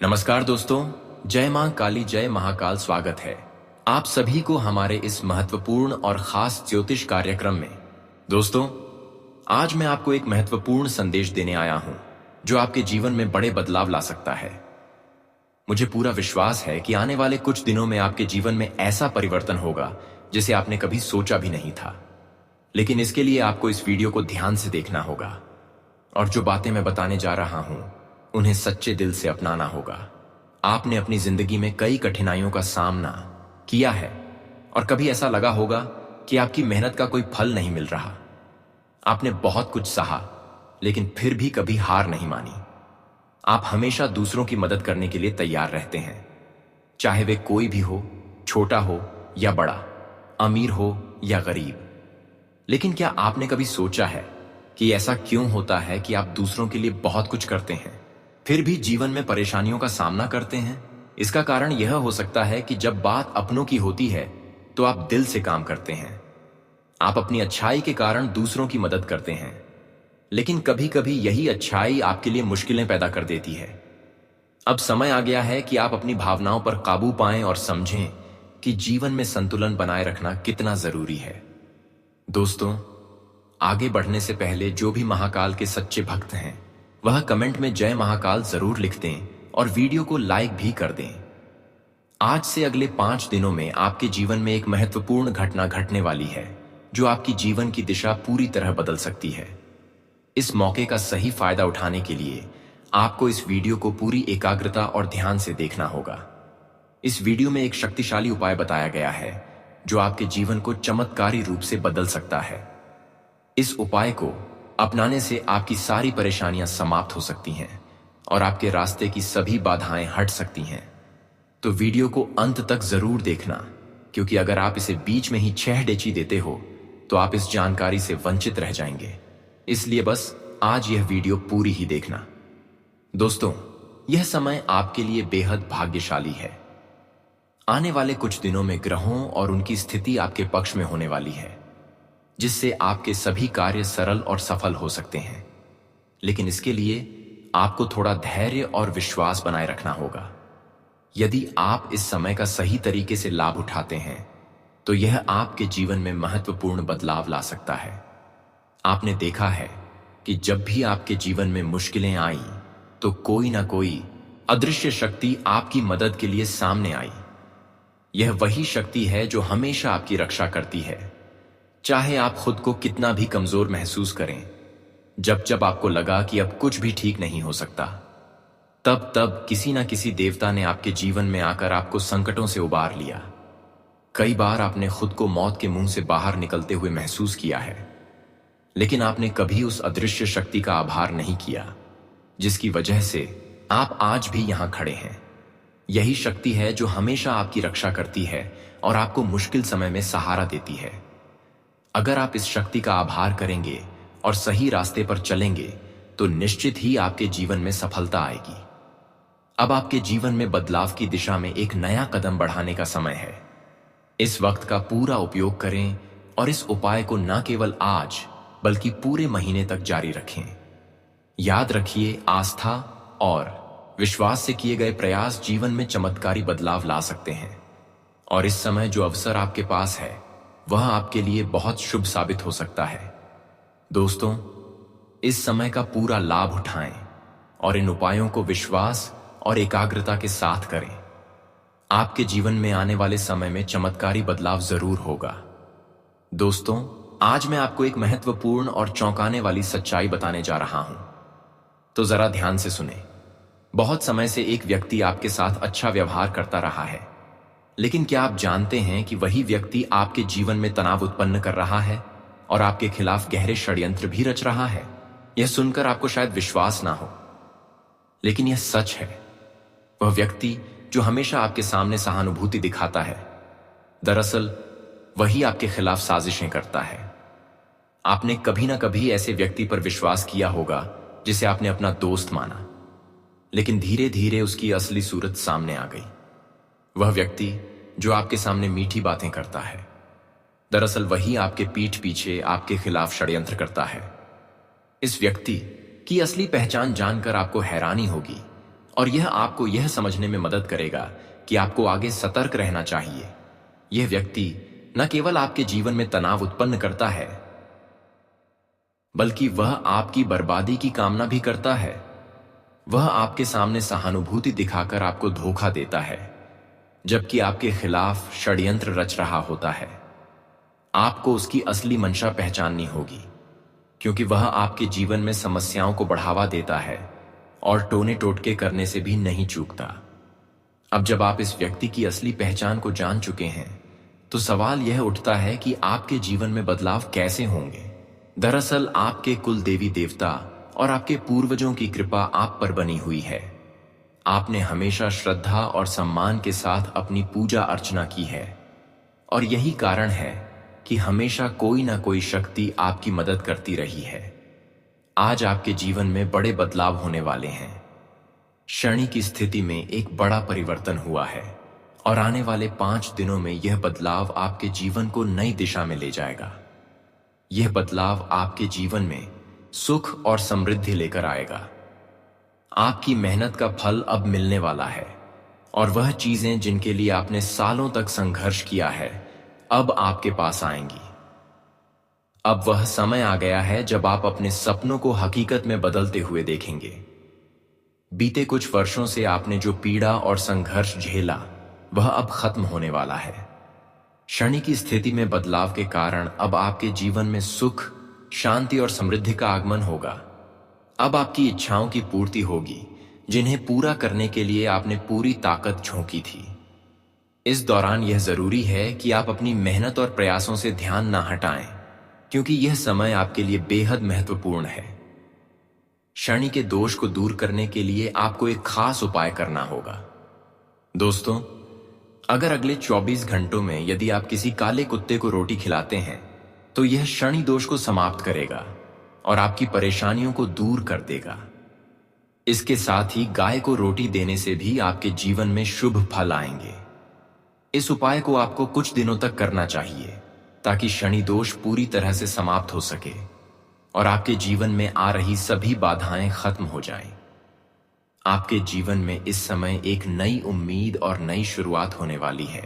नमस्कार दोस्तों, जय मां काली, जय महाकाल। स्वागत है आप सभी को हमारे इस महत्वपूर्ण और खास ज्योतिष कार्यक्रम में। दोस्तों, आज मैं आपको एक महत्वपूर्ण संदेश देने आया हूं जो आपके जीवन में बड़े बदलाव ला सकता है। मुझे पूरा विश्वास है कि आने वाले कुछ दिनों में आपके जीवन में ऐसा परिवर्तन होगा जिसे आपने कभी सोचा भी नहीं था। लेकिन इसके लिए आपको इस वीडियो को ध्यान से देखना होगा और जो बातें मैं बताने जा रहा हूं उन्हें सच्चे दिल से अपनाना होगा। आपने अपनी जिंदगी में कई कठिनाइयों का सामना किया है और कभी ऐसा लगा होगा कि आपकी मेहनत का कोई फल नहीं मिल रहा। आपने बहुत कुछ सहा लेकिन फिर भी कभी हार नहीं मानी। आप हमेशा दूसरों की मदद करने के लिए तैयार रहते हैं, चाहे वे कोई भी हो, छोटा हो या बड़ा, अमीर हो या गरीब। लेकिन क्या आपने कभी सोचा है कि ऐसा क्यों होता है कि आप दूसरों के लिए बहुत कुछ करते हैं फिर भी जीवन में परेशानियों का सामना करते हैं? इसका कारण यह हो सकता है कि जब बात अपनों की होती है तो आप दिल से काम करते हैं। आप अपनी अच्छाई के कारण दूसरों की मदद करते हैं, लेकिन कभी कभी यही अच्छाई आपके लिए मुश्किलें पैदा कर देती है। अब समय आ गया है कि आप अपनी भावनाओं पर काबू पाएं और समझें कि जीवन में संतुलन बनाए रखना कितना जरूरी है। दोस्तों, आगे बढ़ने से पहले जो भी महाकाल के सच्चे भक्त हैं वह कमेंट में जय महाकाल जरूर लिख दें और वीडियो को लाइक भी कर दें। आज से अगले 5 दिनों में आपके जीवन में एक महत्वपूर्ण घटना घटने वाली है जो आपकी जीवन की दिशा पूरी तरह बदल सकती है। इस मौके का सही फायदा उठाने के लिए आपको इस वीडियो को पूरी एकाग्रता और ध्यान से देखना होगा। इस वीडियो में एक शक्तिशाली उपाय बताया गया है जो आपके जीवन को चमत्कारी रूप से बदल सकता है। इस उपाय को अपनाने से आपकी सारी परेशानियां समाप्त हो सकती हैं और आपके रास्ते की सभी बाधाएं हट सकती हैं। तो वीडियो को अंत तक जरूर देखना, क्योंकि अगर आप इसे बीच में ही 6 डेची देते हो तो आप इस जानकारी से वंचित रह जाएंगे। इसलिए बस आज यह वीडियो पूरी ही देखना। दोस्तों, यह समय आपके लिए बेहद भाग्यशाली है। आने वाले कुछ दिनों में ग्रहों और उनकी स्थिति आपके पक्ष में होने वाली है, जिससे आपके सभी कार्य सरल और सफल हो सकते हैं। लेकिन इसके लिए आपको थोड़ा धैर्य और विश्वास बनाए रखना होगा। यदि आप इस समय का सही तरीके से लाभ उठाते हैं तो यह आपके जीवन में महत्वपूर्ण बदलाव ला सकता है। आपने देखा है कि जब भी आपके जीवन में मुश्किलें आई तो कोई ना कोई अदृश्य शक्ति आपकी मदद के लिए सामने आई। यह वही शक्ति है जो हमेशा आपकी रक्षा करती है, चाहे आप खुद को कितना भी कमजोर महसूस करें। जब जब आपको लगा कि अब कुछ भी ठीक नहीं हो सकता, तब तब किसी ना किसी देवता ने आपके जीवन में आकर आपको संकटों से उबार लिया। कई बार आपने खुद को मौत के मुंह से बाहर निकलते हुए महसूस किया है, लेकिन आपने कभी उस अदृश्य शक्ति का आभार नहीं किया, जिसकी वजह से आप आज भी यहां खड़े हैं। यही शक्ति है जो हमेशा आपकी रक्षा करती है और आपको मुश्किल समय में सहारा देती है। अगर आप इस शक्ति का आभार करेंगे और सही रास्ते पर चलेंगे तो निश्चित ही आपके जीवन में सफलता आएगी। अब आपके जीवन में बदलाव की दिशा में एक नया कदम बढ़ाने का समय है। इस वक्त का पूरा उपयोग करें और इस उपाय को न केवल आज बल्कि पूरे महीने तक जारी रखें। याद रखिए, आस्था और विश्वास से किए गए प्रयास जीवन में चमत्कारी बदलाव ला सकते हैं। और इस समय जो अवसर आपके पास है वह आपके लिए बहुत शुभ साबित हो सकता है। दोस्तों, इस समय का पूरा लाभ उठाएं और इन उपायों को विश्वास और एकाग्रता के साथ करें। आपके जीवन में आने वाले समय में चमत्कारी बदलाव जरूर होगा। दोस्तों, आज मैं आपको एक महत्वपूर्ण और चौंकाने वाली सच्चाई बताने जा रहा हूं, तो जरा ध्यान से सुने। बहुत समय से एक व्यक्ति आपके साथ अच्छा व्यवहार करता रहा है, लेकिन क्या आप जानते हैं कि वही व्यक्ति आपके जीवन में तनाव उत्पन्न कर रहा है और आपके खिलाफ गहरे षड्यंत्र भी रच रहा है? यह सुनकर आपको शायद विश्वास ना हो, लेकिन यह सच है। वह व्यक्ति जो हमेशा आपके सामने सहानुभूति दिखाता है, दरअसल वही आपके खिलाफ साजिशें करता है। आपने कभी ना कभी ऐसे व्यक्ति पर विश्वास किया होगा जिसे आपने अपना दोस्त माना, लेकिन धीरे धीरे उसकी असली सूरत सामने आ गई। वह व्यक्ति जो आपके सामने मीठी बातें करता है, दरअसल वही आपके पीठ पीछे आपके खिलाफ षड्यंत्र करता है। इस व्यक्ति की असली पहचान जानकर आपको हैरानी होगी और यह आपको यह समझने में मदद करेगा कि आपको आगे सतर्क रहना चाहिए। यह व्यक्ति न केवल आपके जीवन में तनाव उत्पन्न करता है, बल्कि वह आपकी बर्बादी की कामना भी करता है। वह आपके सामने सहानुभूति दिखाकर आपको धोखा देता है, जबकि आपके खिलाफ षड्यंत्र रच रहा होता है। आपको उसकी असली मंशा पहचाननी होगी, क्योंकि वह आपके जीवन में समस्याओं को बढ़ावा देता है और टोने टोटके करने से भी नहीं चूकता। अब जब आप इस व्यक्ति की असली पहचान को जान चुके हैं, तो सवाल यह उठता है कि आपके जीवन में बदलाव कैसे होंगे। दरअसल आपके कुल देवी देवता और आपके पूर्वजों की कृपा आप पर बनी हुई है। आपने हमेशा श्रद्धा और सम्मान के साथ अपनी पूजा अर्चना की है, और यही कारण है कि हमेशा कोई ना कोई शक्ति आपकी मदद करती रही है। आज आपके जीवन में बड़े बदलाव होने वाले हैं। शनि की स्थिति में एक बड़ा परिवर्तन हुआ है, और आने वाले 5 दिनों में यह बदलाव आपके जीवन को नई दिशा में ले जाएगा। यह बदलाव आपके जीवन में सुख और समृद्धि लेकर आएगा। आपकी मेहनत का फल अब मिलने वाला है, और वह चीजें जिनके लिए आपने सालों तक संघर्ष किया है, अब आपके पास आएंगी। अब वह समय आ गया है जब आप अपने सपनों को हकीकत में बदलते हुए देखेंगे। बीते कुछ वर्षों से आपने जो पीड़ा और संघर्ष झेला, वह अब खत्म होने वाला है। शनि की स्थिति में बदलाव के कारण अब आपके जीवन में सुख, शांति और समृद्धि का आगमन होगा। अब आपकी इच्छाओं की पूर्ति होगी, जिन्हें पूरा करने के लिए आपने पूरी ताकत झोंकी थी। इस दौरान यह जरूरी है कि आप अपनी मेहनत और प्रयासों से ध्यान ना हटाएं, क्योंकि यह समय आपके लिए बेहद महत्वपूर्ण है। शनि के दोष को दूर करने के लिए आपको एक खास उपाय करना होगा। दोस्तों, अगर अगले 24 घंटों में यदि आप किसी काले कुत्ते को रोटी खिलाते हैं, तो यह शनि दोष को समाप्त करेगा और आपकी परेशानियों को दूर कर देगा। इसके साथ ही गाय को रोटी देने से भी आपके जीवन में शुभ फल आएंगे। इस उपाय को आपको कुछ दिनों तक करना चाहिए, ताकि शनि दोष पूरी तरह से समाप्त हो सके और आपके जीवन में आ रही सभी बाधाएं खत्म हो जाएं। आपके जीवन में इस समय एक नई उम्मीद और नई शुरुआत होने वाली है।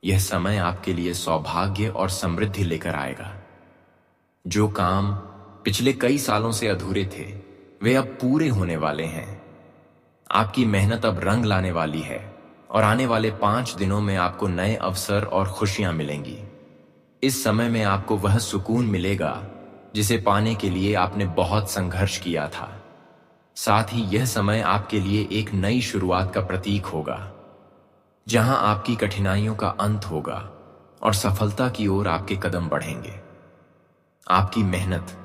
यह समय आपके लिए सौभाग्य और समृद्धि लेकर आएगा। जो काम पिछले कई सालों से अधूरे थे, वे अब पूरे होने वाले हैं। आपकी मेहनत अब रंग लाने वाली है, और आने वाले 5 दिनों में आपको नए अवसर और खुशियां मिलेंगी। इस समय में आपको वह सुकून मिलेगा जिसे पाने के लिए आपने बहुत संघर्ष किया था। साथ ही यह समय आपके लिए एक नई शुरुआत का प्रतीक होगा, जहां आपकी कठिनाइयों का अंत होगा और सफलता की ओर आपके कदम बढ़ेंगे। आपकी मेहनत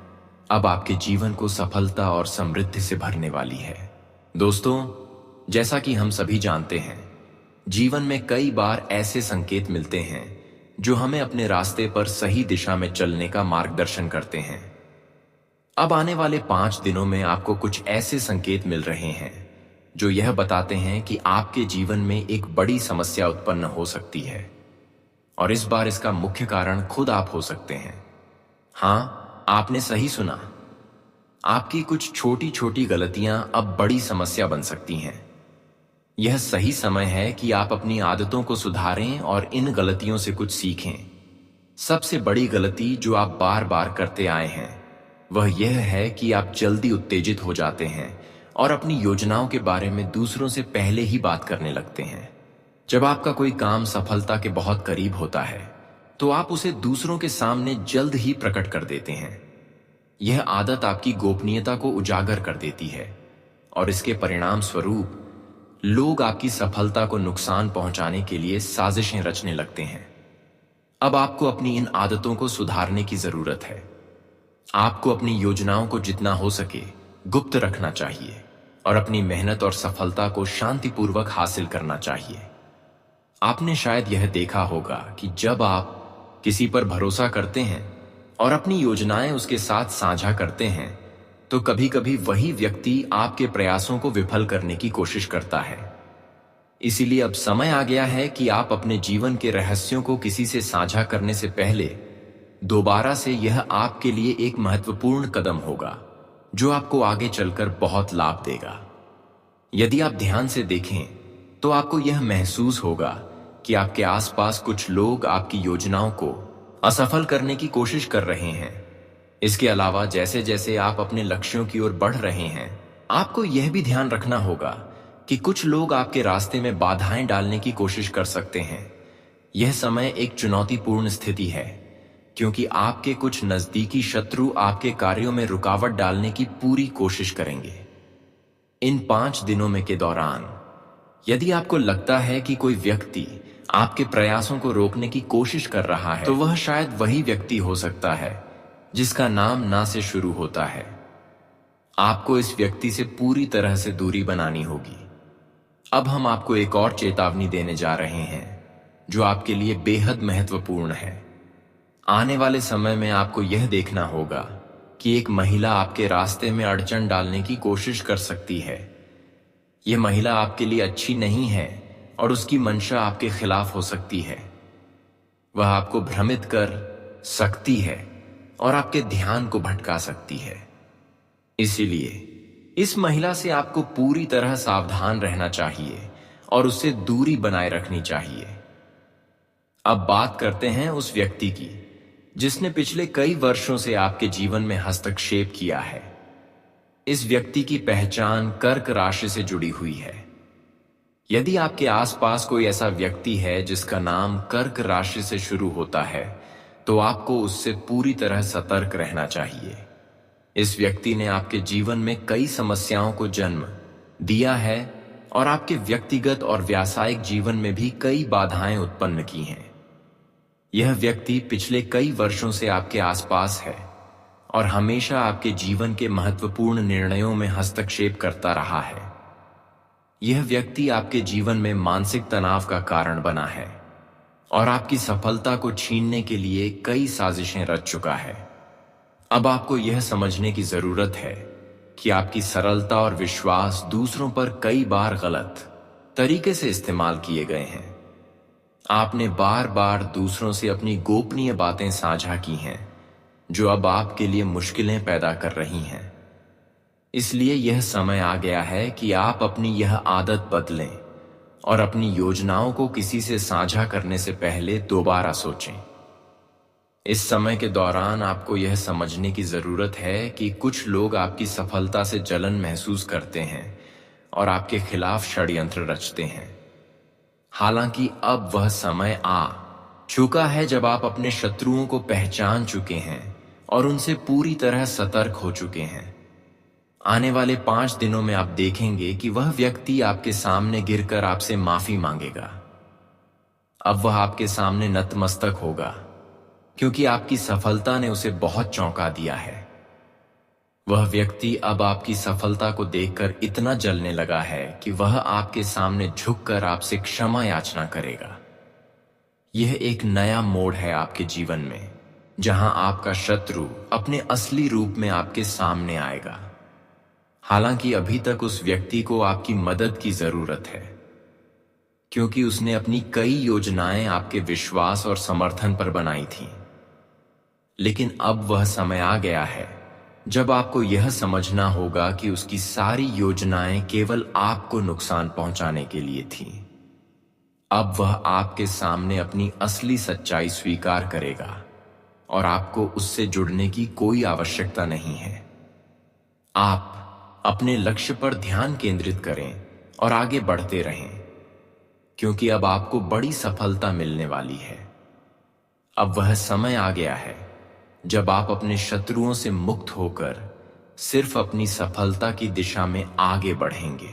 अब आपके जीवन को सफलता और समृद्धि से भरने वाली है। दोस्तों, जैसा कि हम सभी जानते हैं, जीवन में कई बार ऐसे संकेत मिलते हैं जो हमें अपने रास्ते पर सही दिशा में चलने का मार्गदर्शन करते हैं। अब आने वाले 5 दिनों में आपको कुछ ऐसे संकेत मिल रहे हैं जो यह बताते हैं कि आपके जीवन में एक बड़ी समस्या उत्पन्न हो सकती है, और इस बार इसका मुख्य कारण खुद आप हो सकते हैं। हाँ, आपने सही सुना। आपकी कुछ छोटी छोटी गलतियां अब बड़ी समस्या बन सकती हैं। यह सही समय है कि आप अपनी आदतों को सुधारें और इन गलतियों से कुछ सीखें। सबसे बड़ी गलती जो आप बार बार करते आए हैं, वह यह है कि आप जल्दी उत्तेजित हो जाते हैं और अपनी योजनाओं के बारे में दूसरों से पहले ही बात करने लगते हैं। जब आपका कोई काम सफलता के बहुत करीब होता है, तो आप उसे दूसरों के सामने जल्द ही प्रकट कर देते हैं। यह आदत आपकी गोपनीयता को उजागर कर देती है, और इसके परिणाम स्वरूप लोग आपकी सफलता को नुकसान पहुंचाने के लिए साजिशें रचने लगते हैं। अब आपको अपनी इन आदतों को सुधारने की जरूरत है। आपको अपनी योजनाओं को जितना हो सके गुप्त रखना चाहिए, और अपनी मेहनत और सफलता को शांतिपूर्वक हासिल करना चाहिए। आपने शायद यह देखा होगा कि जब आप किसी पर भरोसा करते हैं और अपनी योजनाएं उसके साथ साझा करते हैं, तो कभी कभी वही व्यक्ति आपके प्रयासों को विफल करने की कोशिश करता है। इसीलिए अब समय आ गया है कि आप अपने जीवन के रहस्यों को किसी से साझा करने से पहले दोबारा से यह आपके लिए एक महत्वपूर्ण कदम होगा, जो आपको आगे चलकर बहुत लाभ देगा। यदि आप ध्यान से देखें तो आपको यह महसूस होगा कि आपके आसपास कुछ लोग आपकी योजनाओं को असफल करने की कोशिश कर रहे हैं। इसके अलावा जैसे जैसे आप अपने लक्ष्यों की ओर बढ़ रहे हैं, आपको यह भी ध्यान रखना होगा कि कुछ लोग आपके रास्ते में बाधाएं डालने की कोशिश कर सकते हैं। यह समय एक चुनौतीपूर्ण स्थिति है, क्योंकि आपके कुछ नजदीकी शत्रु आपके कार्यों में रुकावट डालने की पूरी कोशिश करेंगे। इन 5 दिनों में के दौरान यदि आपको लगता है कि कोई व्यक्ति आपके प्रयासों को रोकने की कोशिश कर रहा है, तो वह शायद वही व्यक्ति हो सकता है जिसका नाम ना से शुरू होता है। आपको इस व्यक्ति से पूरी तरह से दूरी बनानी होगी। अब हम आपको एक और चेतावनी देने जा रहे हैं जो आपके लिए बेहद महत्वपूर्ण है। आने वाले समय में आपको यह देखना होगा कि एक महिला आपके रास्ते में अड़चन डालने की कोशिश कर सकती है। यह महिला आपके लिए अच्छी नहीं है और उसकी मंशा आपके खिलाफ हो सकती है। वह आपको भ्रमित कर सकती है और आपके ध्यान को भटका सकती है। इसीलिए इस महिला से आपको पूरी तरह सावधान रहना चाहिए और उससे दूरी बनाए रखनी चाहिए। अब बात करते हैं उस व्यक्ति की जिसने पिछले कई वर्षों से आपके जीवन में हस्तक्षेप किया है। इस व्यक्ति की पहचान कर्क राशि से जुड़ी हुई है। यदि आपके आसपास कोई ऐसा व्यक्ति है जिसका नाम कर्क राशि से शुरू होता है, तो आपको उससे पूरी तरह सतर्क रहना चाहिए। इस व्यक्ति ने आपके जीवन में कई समस्याओं को जन्म दिया है और आपके व्यक्तिगत और व्यावसायिक जीवन में भी कई बाधाएं उत्पन्न की हैं। यह व्यक्ति पिछले कई वर्षों से आपके आसपास है और हमेशा आपके जीवन के महत्वपूर्ण निर्णयों में हस्तक्षेप करता रहा है। यह व्यक्ति आपके जीवन में मानसिक तनाव का कारण बना है और आपकी सफलता को छीनने के लिए कई साजिशें रच चुका है। अब आपको यह समझने की जरूरत है कि आपकी सरलता और विश्वास दूसरों पर कई बार गलत तरीके से इस्तेमाल किए गए हैं। आपने बार बार दूसरों से अपनी गोपनीय बातें साझा की हैं, जो अब आपके लिए मुश्किलें पैदा कर रही हैं। इसलिए यह समय आ गया है कि आप अपनी यह आदत बदलें और अपनी योजनाओं को किसी से साझा करने से पहले दोबारा सोचें। इस समय के दौरान आपको यह समझने की जरूरत है कि कुछ लोग आपकी सफलता से जलन महसूस करते हैं और आपके खिलाफ षड्यंत्र रचते हैं। हालांकि अब वह समय आ चुका है जब आप अपने शत्रुओं को पहचान चुके हैं और उनसे पूरी तरह सतर्क हो चुके हैं। आने वाले 5 दिनों में आप देखेंगे कि वह व्यक्ति आपके सामने गिरकर आपसे माफी मांगेगा। अब वह आपके सामने नतमस्तक होगा, क्योंकि आपकी सफलता ने उसे बहुत चौंका दिया है। वह व्यक्ति अब आपकी सफलता को देखकर इतना जलने लगा है कि वह आपके सामने झुककर आपसे क्षमा याचना करेगा। यह एक नया मोड़ है आपके जीवन में, जहां आपका शत्रु अपने असली रूप में आपके सामने आएगा। हालांकि अभी तक उस व्यक्ति को आपकी मदद की जरूरत है, क्योंकि उसने अपनी कई योजनाएं आपके विश्वास और समर्थन पर बनाई थीं। लेकिन अब वह समय आ गया है जब आपको यह समझना होगा कि उसकी सारी योजनाएं केवल आपको नुकसान पहुंचाने के लिए थीं। अब वह आपके सामने अपनी असली सच्चाई स्वीकार करेगा और आपको उससे जुड़ने की कोई आवश्यकता नहीं है। आप अपने लक्ष्य पर ध्यान केंद्रित करें और आगे बढ़ते रहें, क्योंकि अब आपको बड़ी सफलता मिलने वाली है। अब वह समय आ गया है जब आप अपने शत्रुओं से मुक्त होकर सिर्फ अपनी सफलता की दिशा में आगे बढ़ेंगे।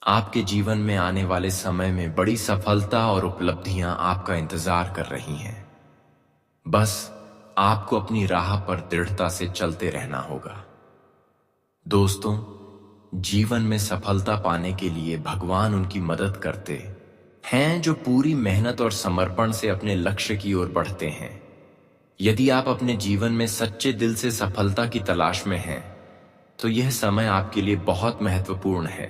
आपके जीवन में आने वाले समय में बड़ी सफलता और उपलब्धियां आपका इंतजार कर रही हैं। बस आपको अपनी राह पर दृढ़ता से चलते रहना होगा। दोस्तों, जीवन में सफलता पाने के लिए भगवान उनकी मदद करते हैं जो पूरी मेहनत और समर्पण से अपने लक्ष्य की ओर बढ़ते हैं। यदि आप अपने जीवन में सच्चे दिल से सफलता की तलाश में हैं, तो यह समय आपके लिए बहुत महत्वपूर्ण है।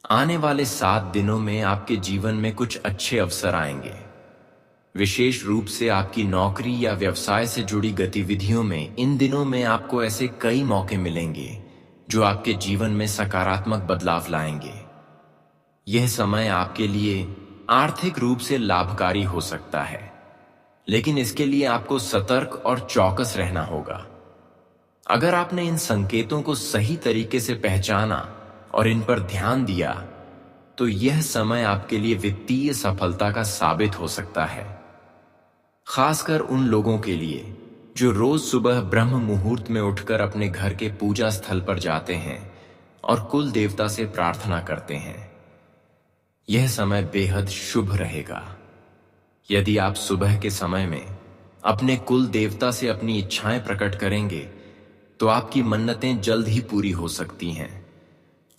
आने वाले 7 दिनों में आपके जीवन में कुछ अच्छे अवसर आएंगे। विशेष रूप से आपकी नौकरी या व्यवसाय से जुड़ी गतिविधियों में इन दिनों में आपको ऐसे कई मौके मिलेंगे जो आपके जीवन में सकारात्मक बदलाव लाएंगे। यह समय आपके लिए आर्थिक रूप से लाभकारी हो सकता है, लेकिन इसके लिए आपको सतर्क और चौकस रहना होगा। अगर आपने इन संकेतों को सही तरीके से पहचाना और इन पर ध्यान दिया, तो यह समय आपके लिए वित्तीय सफलता का साबित हो सकता है। खासकर उन लोगों के लिए जो रोज सुबह ब्रह्म मुहूर्त में उठकर अपने घर के पूजा स्थल पर जाते हैं और कुल देवता से प्रार्थना करते हैं। यह समय बेहद शुभ रहेगा। यदि आप सुबह के समय में अपने कुल देवता से अपनी इच्छाएं प्रकट करेंगे, तो आपकी मन्नतें जल्द ही पूरी हो सकती हैं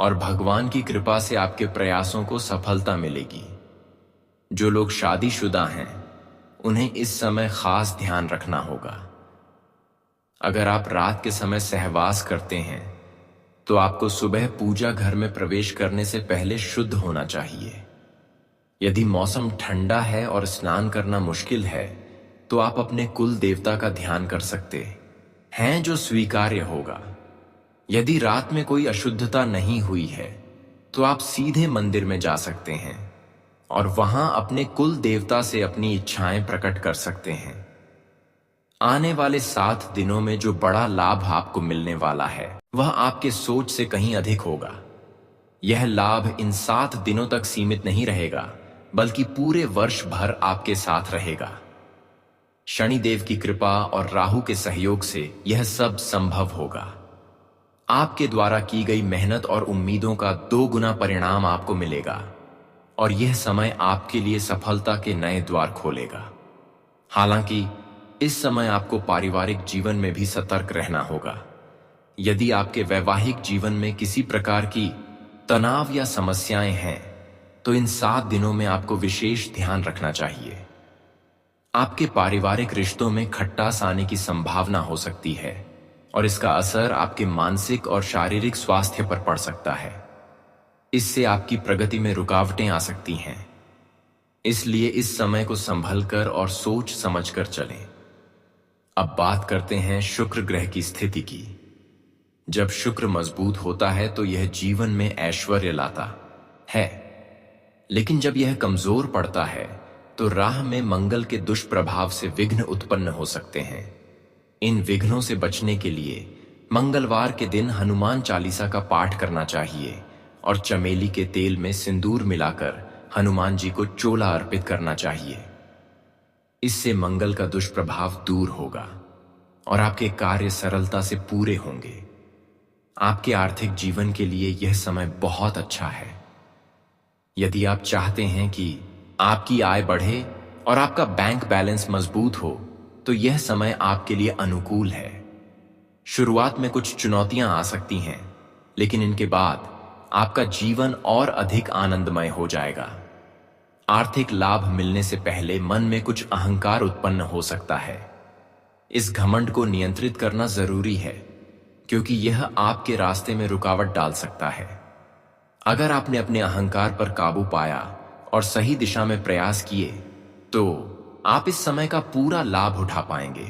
और भगवान की कृपा से आपके प्रयासों को सफलता मिलेगी। जो लोग शादीशुदा हैं, उन्हें इस समय खास ध्यान रखना होगा। अगर आप रात के समय सहवास करते हैं, तो आपको सुबह पूजा घर में प्रवेश करने से पहले शुद्ध होना चाहिए। यदि मौसम ठंडा है और स्नान करना मुश्किल है, तो आप अपने कुल देवता का ध्यान कर सकते हैं, जो स्वीकार्य होगा। यदि रात में कोई अशुद्धता नहीं हुई है, तो आप सीधे मंदिर में जा सकते हैं और वहां अपने कुल देवता से अपनी इच्छाएं प्रकट कर सकते हैं। आने वाले 7 दिनों में जो बड़ा लाभ आपको मिलने वाला है, वह आपके सोच से कहीं अधिक होगा। यह लाभ इन 7 दिनों तक सीमित नहीं रहेगा, बल्कि पूरे वर्ष भर आपके साथ रहेगा। शनिदेव की कृपा और राहु के सहयोग से यह सब संभव होगा। आपके द्वारा की गई मेहनत और उम्मीदों का 2 गुना परिणाम आपको मिलेगा और यह समय आपके लिए सफलता के नए द्वार खोलेगा। हालांकि इस समय आपको पारिवारिक जीवन में भी सतर्क रहना होगा। यदि आपके वैवाहिक जीवन में किसी प्रकार की तनाव या समस्याएं हैं, तो इन 7 दिनों में आपको विशेष ध्यान रखना चाहिए। आपके पारिवारिक रिश्तों में खट्टास आने की संभावना हो सकती है और इसका असर आपके मानसिक और शारीरिक स्वास्थ्य पर पड़ सकता है। इससे आपकी प्रगति में रुकावटें आ सकती हैं। इसलिए इस समय को संभलकर और सोच समझकर चलें। अब बात करते हैं शुक्र ग्रह की स्थिति की। जब शुक्र मजबूत होता है, तो यह जीवन में ऐश्वर्य लाता है, लेकिन जब यह कमजोर पड़ता है, तो राह में मंगल के दुष्प्रभाव से विघ्न उत्पन्न हो सकते हैं। इन विघ्नों से बचने के लिए मंगलवार के दिन हनुमान चालीसा का पाठ करना चाहिए और चमेली के तेल में सिंदूर मिलाकर हनुमान जी को चोला अर्पित करना चाहिए। इससे मंगल का दुष्प्रभाव दूर होगा और आपके कार्य सरलता से पूरे होंगे। आपके आर्थिक जीवन के लिए यह समय बहुत अच्छा है। यदि आप चाहते हैं कि आपकी आय बढ़े और आपका बैंक बैलेंस मजबूत हो, तो यह समय आपके लिए अनुकूल है। शुरुआत में कुछ चुनौतियां आ सकती हैं, लेकिन इनके बाद आपका जीवन और अधिक आनंदमय हो जाएगा। आर्थिक लाभ मिलने से पहले मन में कुछ अहंकार उत्पन्न हो सकता है। इस घमंड को नियंत्रित करना जरूरी है, क्योंकि यह आपके रास्ते में रुकावट डाल सकता है। अगर आपने अपने अहंकार पर काबू पाया और सही दिशा में प्रयास किए, तो आप इस समय का पूरा लाभ उठा पाएंगे।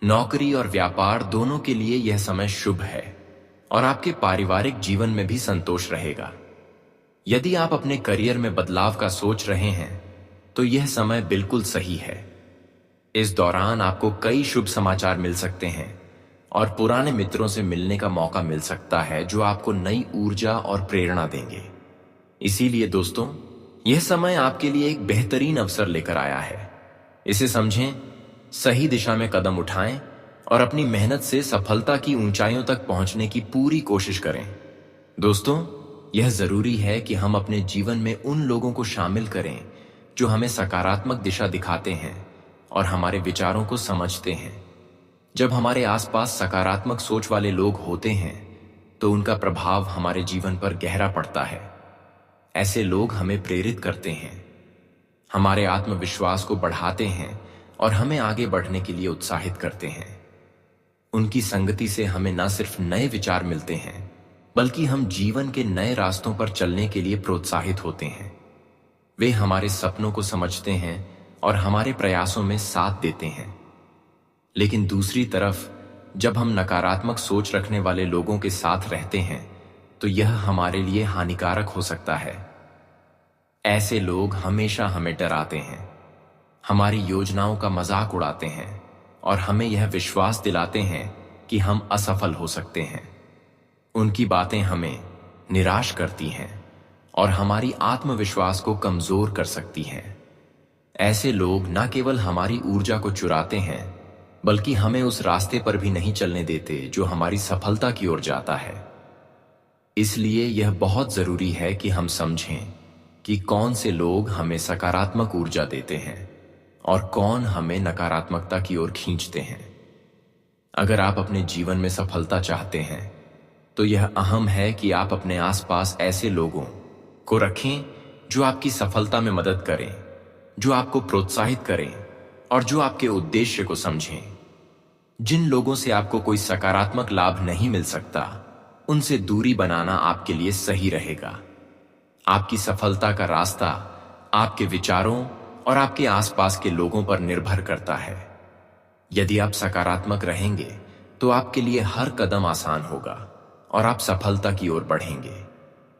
नौकरी और व्यापार दोनों के लिए यह समय शुभ है और आपके पारिवारिक जीवन में भी संतोष रहेगा। यदि आप अपने करियर में बदलाव का सोच रहे हैं, तो यह समय बिल्कुल सही है। इस दौरान आपको कई शुभ समाचार मिल सकते हैं और पुराने मित्रों से मिलने का मौका मिल सकता है, जो आपको नई ऊर्जा और प्रेरणा देंगे। इसीलिए दोस्तों, यह समय आपके लिए एक बेहतरीन अवसर लेकर आया है। इसे समझें, सही दिशा में कदम उठाएं और अपनी मेहनत से सफलता की ऊंचाइयों तक पहुंचने की पूरी कोशिश करें। दोस्तों, यह जरूरी है कि हम अपने जीवन में उन लोगों को शामिल करें जो हमें सकारात्मक दिशा दिखाते हैं और हमारे विचारों को समझते हैं। जब हमारे आसपास सकारात्मक सोच वाले लोग होते हैं, तो उनका प्रभाव हमारे जीवन पर गहरा पड़ता है। ऐसे लोग हमें प्रेरित करते हैं, हमारे आत्मविश्वास को बढ़ाते हैं और हमें आगे बढ़ने के लिए उत्साहित करते हैं। उनकी संगति से हमें न सिर्फ नए विचार मिलते हैं, बल्कि हम जीवन के नए रास्तों पर चलने के लिए प्रोत्साहित होते हैं। वे हमारे सपनों को समझते हैं और हमारे प्रयासों में साथ देते हैं। लेकिन दूसरी तरफ, जब हम नकारात्मक सोच रखने वाले लोगों के साथ रहते हैं तो यह हमारे लिए हानिकारक हो सकता है। ऐसे लोग हमेशा हमें डराते हैं, हमारी योजनाओं का मजाक उड़ाते हैं और हमें यह विश्वास दिलाते हैं कि हम असफल हो सकते हैं। उनकी बातें हमें निराश करती हैं और हमारी आत्मविश्वास को कमजोर कर सकती हैं। ऐसे लोग न केवल हमारी ऊर्जा को चुराते हैं बल्कि हमें उस रास्ते पर भी नहीं चलने देते जो हमारी सफलता की ओर जाता है। इसलिए यह बहुत जरूरी है कि हम समझें कि कौन से लोग हमें सकारात्मक ऊर्जा देते हैं और कौन हमें नकारात्मकता की ओर खींचते हैं। अगर आप अपने जीवन में सफलता चाहते हैं तो यह अहम है कि आप अपने आसपास ऐसे लोगों को रखें जो आपकी सफलता में मदद करें, जो आपको प्रोत्साहित करें और जो आपके उद्देश्य को समझें। जिन लोगों से आपको कोई सकारात्मक लाभ नहीं मिल सकता, उनसे दूरी बनाना आपके लिए सही रहेगा। आपकी सफलता का रास्ता आपके विचारों और आपके आसपास के लोगों पर निर्भर करता है। यदि आप सकारात्मक रहेंगे तो आपके लिए हर कदम आसान होगा और आप सफलता की ओर बढ़ेंगे।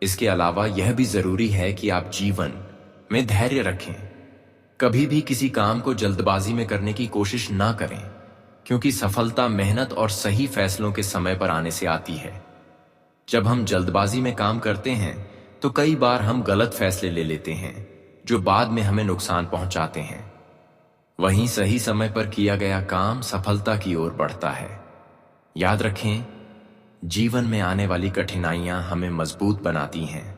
इसके अलावा यह भी जरूरी है कि आप जीवन में धैर्य रखें। कभी भी किसी काम को जल्दबाजी में करने की कोशिश ना करें, क्योंकि सफलता मेहनत और सही फैसलों के समय पर आने से आती है। जब हम जल्दबाजी में काम करते हैं तो कई बार हम गलत फैसले ले लेते हैं जो बाद में हमें नुकसान पहुंचाते हैं। वहीं सही समय पर किया गया काम सफलता की ओर बढ़ता है। याद रखें, जीवन में आने वाली कठिनाइयां हमें मजबूत बनाती हैं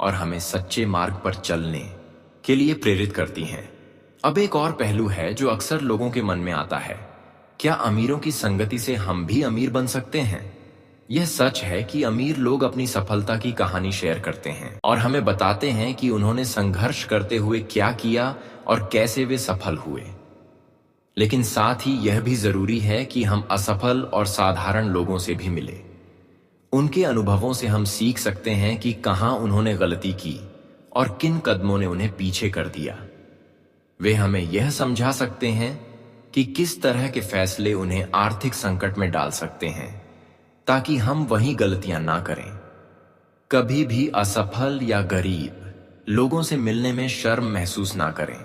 और हमें सच्चे मार्ग पर चलने के लिए प्रेरित करती हैं। अब एक और पहलू है जो अक्सर लोगों के मन में आता है, क्या अमीरों की संगति से हम भी अमीर बन सकते हैं? यह सच है कि अमीर लोग अपनी सफलता की कहानी शेयर करते हैं और हमें बताते हैं कि उन्होंने संघर्ष करते हुए क्या किया और कैसे वे सफल हुए। लेकिन साथ ही यह भी जरूरी है कि हम असफल और साधारण लोगों से भी मिलें। उनके अनुभवों से हम सीख सकते हैं कि कहां उन्होंने गलती की और किन कदमों ने उन्हें पीछे कर दिया। वे हमें यह समझा सकते हैं कि किस तरह के फैसले उन्हें आर्थिक संकट में डाल सकते हैं, ताकि हम वही गलतियां ना करें। कभी भी असफल या गरीब लोगों से मिलने में शर्म महसूस ना करें।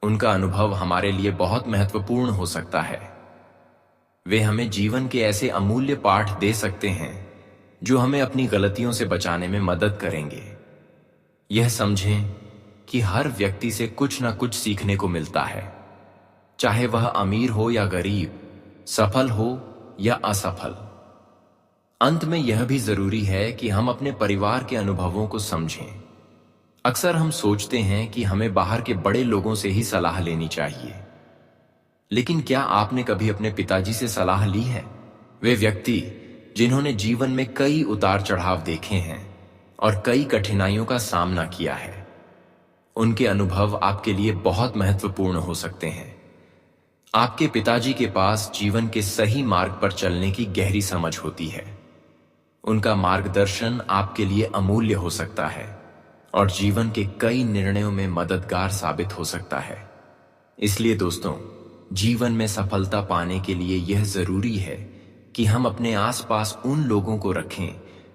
उनका अनुभव हमारे लिए बहुत महत्वपूर्ण हो सकता है। वे हमें जीवन के ऐसे अमूल्य पाठ दे सकते हैं जो हमें अपनी गलतियों से बचाने में मदद करेंगे। यह समझें कि हर व्यक्ति से कुछ ना कुछ सीखने को मिलता है, चाहे वह अमीर हो या गरीब, सफल हो या असफल। अंत में यह भी जरूरी है कि हम अपने परिवार के अनुभवों को समझें। अक्सर हम सोचते हैं कि हमें बाहर के बड़े लोगों से ही सलाह लेनी चाहिए, लेकिन क्या आपने कभी अपने पिताजी से सलाह ली है? वे व्यक्ति जिन्होंने जीवन में कई उतार चढ़ाव देखे हैं और कई कठिनाइयों का सामना किया है। उनके अनुभव आपके लिए बहुत महत्वपूर्ण हो सकते हैं। आपके पिताजी के पास जीवन के सही मार्ग पर चलने की गहरी समझ होती है। उनका मार्गदर्शन आपके लिए अमूल्य हो सकता है और जीवन के कई निर्णयों में मददगार साबित हो सकता है। इसलिए दोस्तों, जीवन में सफलता पाने के लिए यह जरूरी है कि हम अपने आसपास उन लोगों को रखें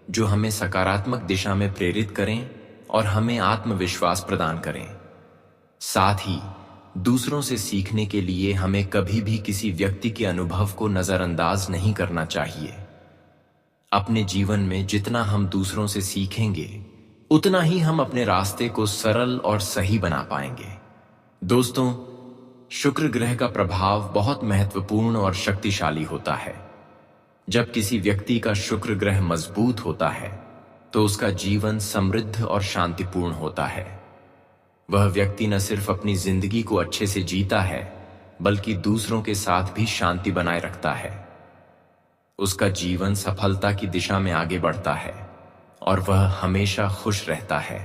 जो हमें सकारात्मक दिशा में प्रेरित करें और हमें आत्मविश्वास प्रदान करें। साथ ही दूसरों से सीखने के लिए हमें कभी भी किसी व्यक्ति के अनुभव को नजरअंदाज नहीं करना चाहिए। अपने जीवन में जितना हम दूसरों से सीखेंगे, उतना ही हम अपने रास्ते को सरल और सही बना पाएंगे। दोस्तों, शुक्र ग्रह का प्रभाव बहुत महत्वपूर्ण और शक्तिशाली होता है। जब किसी व्यक्ति का शुक्र ग्रह मजबूत होता है तो उसका जीवन समृद्ध और शांतिपूर्ण होता है। वह व्यक्ति न सिर्फ अपनी जिंदगी को अच्छे से जीता है, बल्कि दूसरों के साथ भी शांति बनाए रखता है। उसका जीवन सफलता की दिशा में आगे बढ़ता है और वह हमेशा खुश रहता है।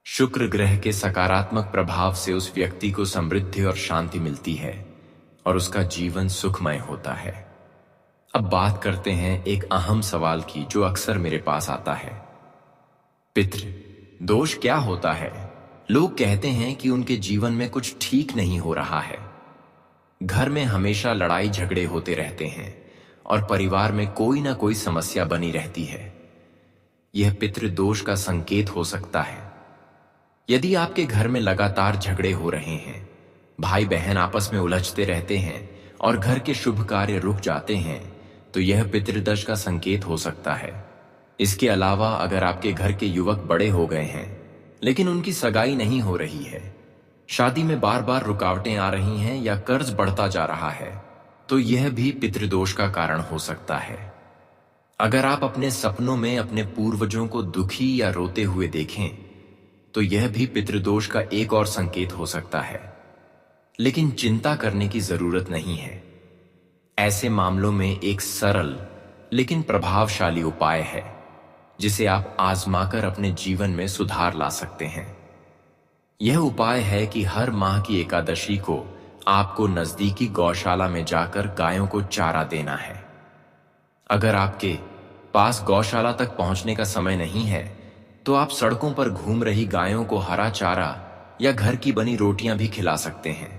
शुक्र ग्रह के सकारात्मक प्रभाव से उस व्यक्ति को समृद्धि और शांति मिलती है और उसका जीवन सुखमय होता है। अब बात करते हैं एक अहम सवाल की जो अक्सर मेरे पास आता है। पितृ दोष क्या होता है? लोग कहते हैं कि उनके जीवन में कुछ ठीक नहीं हो रहा है। घर में हमेशा लड़ाई झगड़े होते रहते हैं और परिवार में कोई ना कोई समस्या बनी रहती है। यह पितृदोष का संकेत हो सकता है। यदि आपके घर में लगातार झगड़े हो रहे हैं, भाई बहन आपस में उलझते रहते हैं और घर के शुभ कार्य रुक जाते हैं, तो यह पितृदोष का संकेत हो सकता है। इसके अलावा अगर आपके घर के युवक बड़े हो गए हैं लेकिन उनकी सगाई नहीं हो रही है, शादी में बार बार रुकावटें आ रही हैं या कर्ज बढ़ता जा रहा है, तो यह भी पितृदोष का कारण हो सकता है। अगर आप अपने सपनों में अपने पूर्वजों को दुखी या रोते हुए देखें, तो यह भी पितृदोष का एक और संकेत हो सकता है। लेकिन चिंता करने की जरूरत नहीं है। ऐसे मामलों में एक सरल लेकिन प्रभावशाली उपाय है जिसे आप आजमाकर अपने जीवन में सुधार ला सकते हैं। यह उपाय है कि हर माह की एकादशी को आपको नजदीकी गौशाला में जाकर गायों को चारा देना है। अगर आपके पास गौशाला तक पहुंचने का समय नहीं है, तो आप सड़कों पर घूम रही गायों को हरा चारा या घर की बनी रोटियां भी खिला सकते हैं।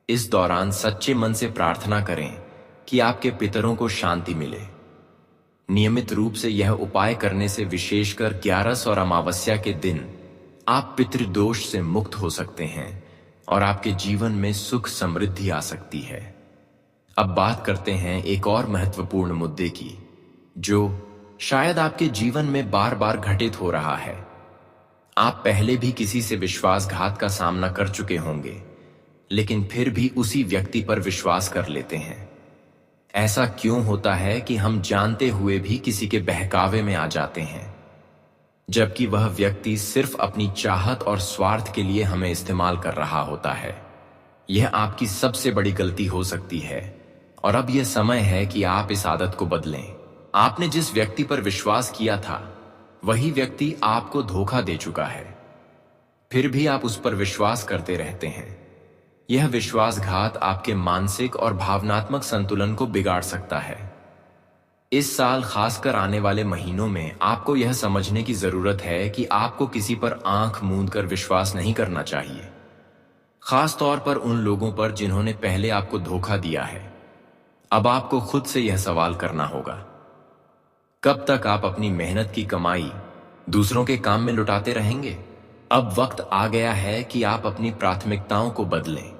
इस दौरान सच्चे मन से प्रार्थना करें कि आपके पितरों को शांति मिले। नियमित रूप से यह उपाय करने से, विशेषकर ग्यारस और अमावस्या के दिन, आप पितृदोष से मुक्त हो सकते हैं और आपके जीवन में सुख समृद्धि आ सकती है। अब बात करते हैं एक और महत्वपूर्ण मुद्दे की, जो शायद आपके जीवन में बार बार घटित हो रहा है। आप पहले भी किसी से विश्वासघात का सामना कर चुके होंगे, लेकिन फिर भी उसी व्यक्ति पर विश्वास कर लेते हैं। ऐसा क्यों होता है कि हम जानते हुए भी किसी के बहकावे में आ जाते हैं, जबकि वह व्यक्ति सिर्फ अपनी चाहत और स्वार्थ के लिए हमें इस्तेमाल कर रहा होता है? यह आपकी सबसे बड़ी गलती हो सकती है और अब यह समय है कि आप इस आदत को बदलें। आपने जिस व्यक्ति पर विश्वास किया था, वही व्यक्ति आपको धोखा दे चुका है, फिर भी आप उस पर विश्वास करते रहते हैं। यह विश्वासघात आपके मानसिक और भावनात्मक संतुलन को बिगाड़ सकता है। इस साल खासकर आने वाले महीनों में आपको यह समझने की जरूरत है कि आपको किसी पर आंख मूंद कर विश्वास नहीं करना चाहिए, खास तौर पर उन लोगों पर जिन्होंने पहले आपको धोखा दिया है। अब आपको खुद से यह सवाल करना होगा, कब तक आप अपनी मेहनत की कमाई दूसरों के काम में लुटाते रहेंगे? अब वक्त आ गया है कि आप अपनी प्राथमिकताओं को बदलें।